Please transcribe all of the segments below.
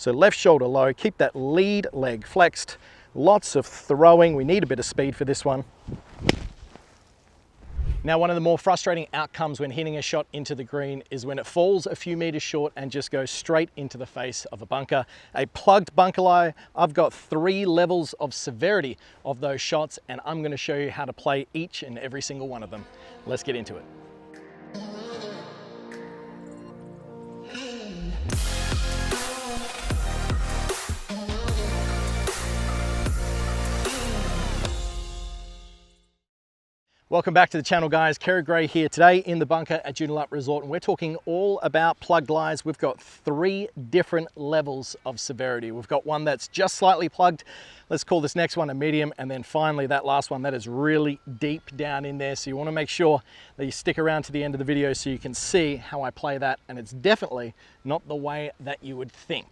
So left shoulder low, keep that lead leg flexed. Lots of throwing. We need a bit of speed for this one. Now, one of the more frustrating outcomes when hitting a shot into the green is when it falls a few meters short and just goes straight into the face of a bunker. A plugged bunker lie, I've got 3 levels of severity of those shots, and I'm going to show you how to play each and every single one of them. Let's get into it. Welcome back to the channel, guys. Kerrod here today in the bunker at Joondalup Resort, and we're talking all about plugged lies. We've got 3 different levels of severity. We've got one that's just slightly plugged. Let's call this next one a medium, and then finally that last one that is really deep down in there. So you want to make sure that you stick around to the end of the video so you can see how I play that, and it's definitely not the way that you would think.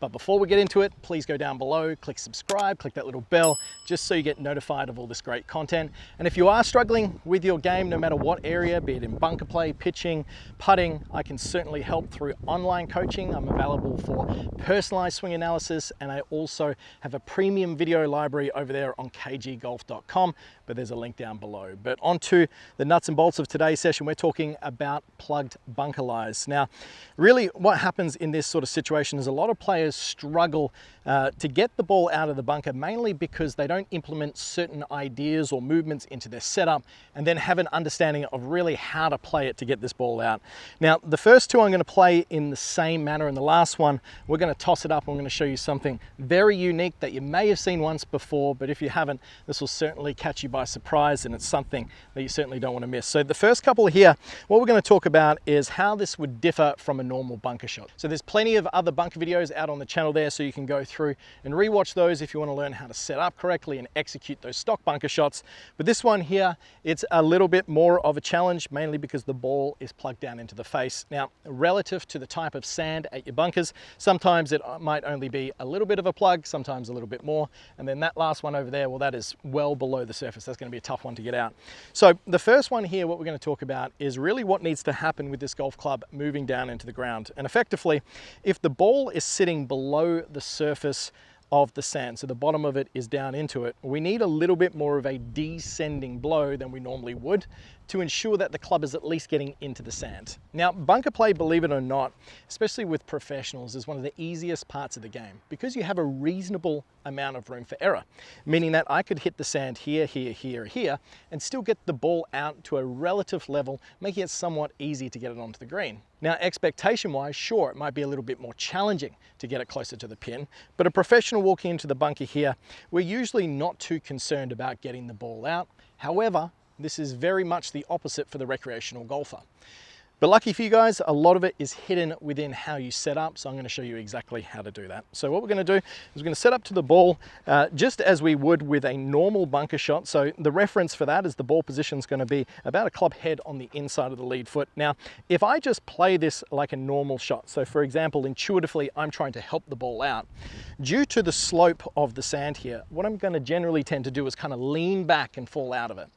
But before we get into it, please go down below, click subscribe, click that little bell, just so you get notified of all this great content. And if you are struggling with your game, no matter what area, be it in bunker play, pitching, putting, I can certainly help through online coaching. I'm available for personalized swing analysis, and I also have a premium video library over there on kggolf.com, but there's a link down below. But on to the nuts and bolts of today's session. We're talking about plugged bunker lies. Now, really what happens in this sort of situation is a lot of players struggle to get the ball out of the bunker, mainly because they don't implement certain ideas or movements into their setup and then have an understanding of really how to play it to get this ball out. Now, the first 2 I'm going to play in the same manner, and the last one we're going to toss it up. I'm going to show you something very unique that you may have seen once before, but if you haven't, this will certainly catch you by surprise, and it's something that you certainly don't want to miss. So the first couple here, what we're going to talk about is how this would differ from a normal bunker shot. So there's plenty of other bunker videos out on the channel there, so you can go through and rewatch those if you want to learn how to set up correctly and execute those stock bunker shots. But this one here, it's a little bit more of a challenge, mainly because the ball is plugged down into the face. Now, relative to the type of sand at your bunkers, sometimes it might only be a little bit of a plug, sometimes a little bit more, and then that last one over there, well, that is well below the surface. That's going to be a tough one to get out. So the first one here, what we're going to talk about is really what needs to happen with this golf club moving down into the ground. And effectively, if the ball is sitting below the surface of the sand, so the bottom of it is down into it, we need a little bit more of a descending blow than we normally would to ensure that the club is at least getting into the sand. Now, bunker play, believe it or not, especially with professionals, is one of the easiest parts of the game because you have a reasonable amount of room for error, meaning that I could hit the sand here, here, here, here, and still get the ball out to a relative level, making it somewhat easy to get it onto the green. Now, expectation-wise, sure, it might be a little bit more challenging to get it closer to the pin, but a professional walking into the bunker here, we're usually not too concerned about getting the ball out. However, this is very much the opposite for the recreational golfer. But lucky for you guys, a lot of it is hidden within how you set up, so I'm going to show you exactly how to do that. So what we're going to do is we're going to set up to the ball just as we would with a normal bunker shot. So the reference for that is the ball position is going to be about a club head on the inside of the lead foot. Now, if I just play this like a normal shot, so for example, intuitively, I'm trying to help the ball out, due to the slope of the sand here, what I'm going to generally tend to do is kind of lean back and fall out of it.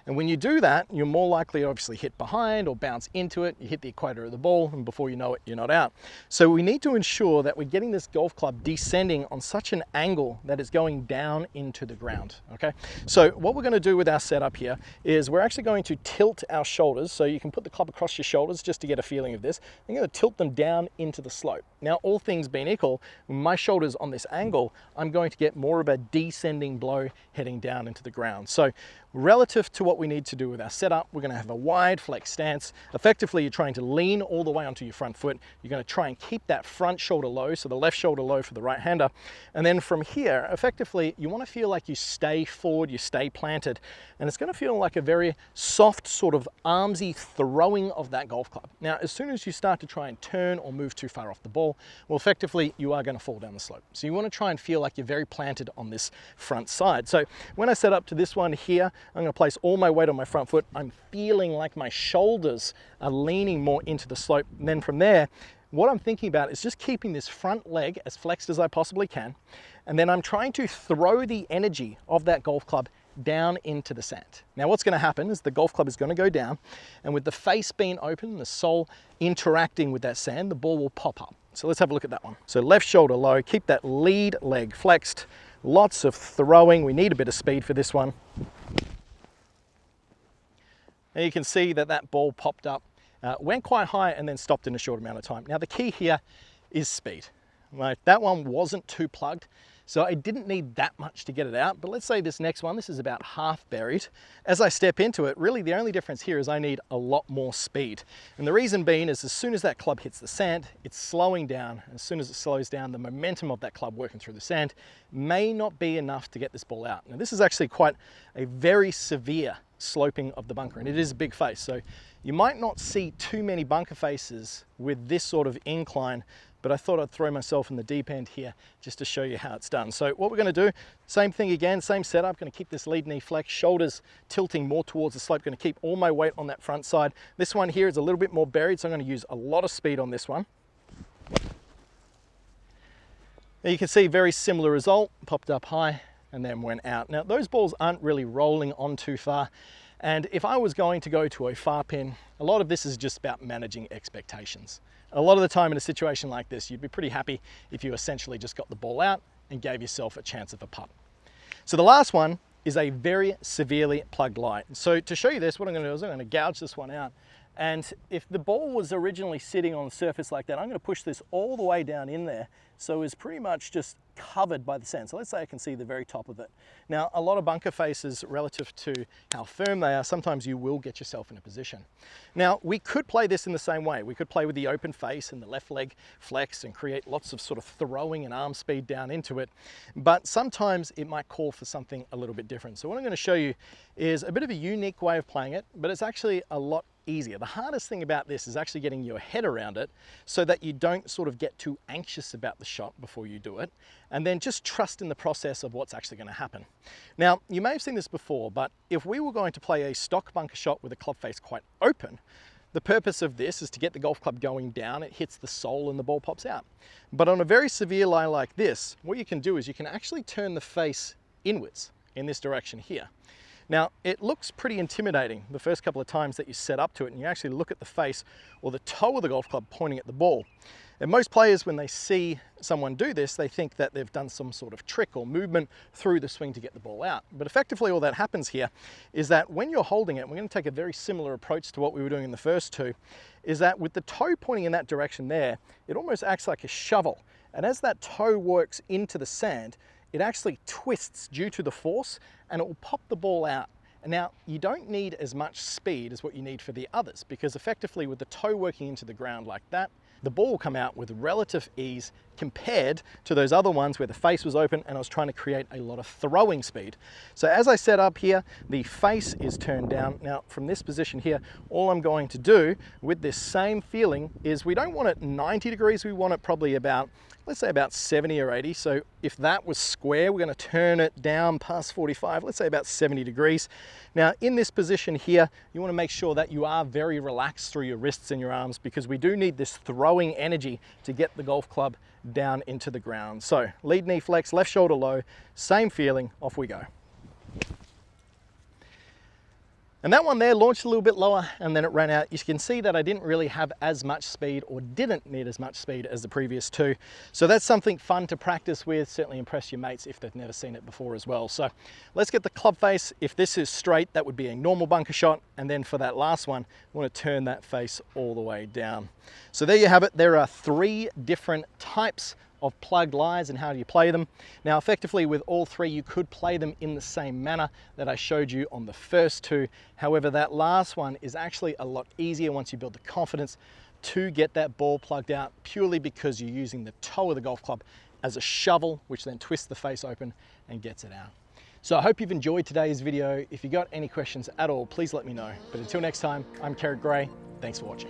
And when you do that, you're more likely to obviously hit behind or bounce into it. You hit the equator of the ball, and before you know it, you're not out. So we need to ensure that we're getting this golf club descending on such an angle that it's going down into the ground, okay? So what we're gonna do with our setup here is we're actually going to tilt our shoulders. So you can put the club across your shoulders just to get a feeling of this. I'm gonna tilt them down into the slope. Now, all things being equal, my shoulders on this angle, I'm going to get more of a descending blow heading down into the ground. So relative to what we need to do with our setup, we're going to have a wide flex stance. Effectively, you're trying to lean all the way onto your front foot. You're going to try and keep that front shoulder low, so the left shoulder low for the right hander. And then from here, effectively, you want to feel like you stay forward, you stay planted, and it's going to feel like a very soft sort of armsy throwing of that golf club. Now, as soon as you start to try and turn or move too far off the ball, well, effectively, you are going to fall down the slope. So you want to try and feel like you're very planted on this front side. So when I set up to this one here, I'm going to place all my weight on my front foot. I'm feeling like my shoulders are leaning more into the slope. And then from there, what I'm thinking about is just keeping this front leg as flexed as I possibly can. And then I'm trying to throw the energy of that golf club down into the sand. Now what's going to happen is the golf club is going to go down, and with the face being open, the sole interacting with that sand, the ball will pop up. So let's have a look at that one. So left shoulder low, keep that lead leg flexed. Lots of throwing. We need a bit of speed for this one. And you can see that that ball popped up, went quite high and then stopped in a short amount of time. Now the key here is speed. Right? That one wasn't too plugged, so I didn't need that much to get it out. But let's say this next one, this is about half buried. As I step into it, really the only difference here is I need a lot more speed. And the reason being is as soon as that club hits the sand, it's slowing down. As soon as it slows down, the momentum of that club working through the sand may not be enough to get this ball out. Now this is actually quite a very severe sloping of the bunker, and it is a big face. So you might not see too many bunker faces with this sort of incline, but I thought I'd throw myself in the deep end here just to show you how it's done. So what we're going to do, same thing again, same setup, going to keep this lead knee flex, shoulders tilting more towards the slope, going to keep all my weight on that front side. This one here is a little bit more buried, so I'm going to use a lot of speed on this one. Now you can see very similar result, popped up high and then went out. Now those balls aren't really rolling on too far, and if I was going to go to a far pin, a lot of this is just about managing expectations. A lot of the time in a situation like this, you'd be pretty happy if you essentially just got the ball out and gave yourself a chance of a putt. So the last one is a very severely plugged lie. So to show you this, what I'm going to do is I'm going to gouge this one out. And if the ball was originally sitting on the surface like that, I'm going to push this all the way down in there, so it's pretty much just covered by the sand. So let's say I can see the very top of it. Now, a lot of bunker faces, relative to how firm they are, sometimes you will get yourself in a position. Now, we could play this in the same way. We could play with the open face and the left leg flex and create lots of sort of throwing and arm speed down into it. But sometimes it might call for something a little bit different. So what I'm going to show you is a bit of a unique way of playing it, but it's actually a lot easier. The hardest thing about this is actually getting your head around it so that you don't sort of get too anxious about the shot before you do it, and then just trust in the process of what's actually going to happen. Now, you may have seen this before, but if we were going to play a stock bunker shot with a club face quite open, the purpose of this is to get the golf club going down, it hits the sole and the ball pops out. But on a very severe lie like this, what you can do is you can actually turn the face inwards in this direction here. Now, it looks pretty intimidating the first couple of times that you set up to it and you actually look at the face or the toe of the golf club pointing at the ball. And most players, when they see someone do this, they think that they've done some sort of trick or movement through the swing to get the ball out. But effectively all that happens here is that when you're holding it, we're going to take a very similar approach to what we were doing in the first two, is that with the toe pointing in that direction there, it almost acts like a shovel. And as that toe works into the sand, it actually twists due to the force and it will pop the ball out. And now you don't need as much speed as what you need for the others, because effectively with the toe working into the ground like that, the ball will come out with relative ease compared to those other ones where the face was open and I was trying to create a lot of throwing speed. So as I set up here, the face is turned down. Now from this position here, all I'm going to do with this same feeling is we don't want it 90 degrees, we want it probably about, let's say about 70 or 80. So if that was square, we're going to turn it down past 45, let's say about 70 degrees. Now in this position here, you want to make sure that you are very relaxed through your wrists and your arms, because we do need this throwing energy to get the golf club down into the ground. So lead knee flex, left shoulder low, same feeling, off we go. And that one there launched a little bit lower and then it ran out. You can see that I didn't really have as much speed, or didn't need as much speed as the previous two. So that's something fun to practice with, certainly impress your mates if they've never seen it before as well. So let's get the club face. If this is straight, that would be a normal bunker shot. And then for that last one, I want to turn that face all the way down. So there you have it. There are 3 different types of plugged lies and how do you play them. Now effectively with all 3 you could play them in the same manner that I showed you on the first 2. However, that last one is actually a lot easier once you build the confidence to get that ball plugged out, purely because you're using the toe of the golf club as a shovel, which then twists the face open and gets it out. So I hope you've enjoyed today's video. If you got any questions at all, please let me know. But until next time, I'm Kerrod. Thanks for watching.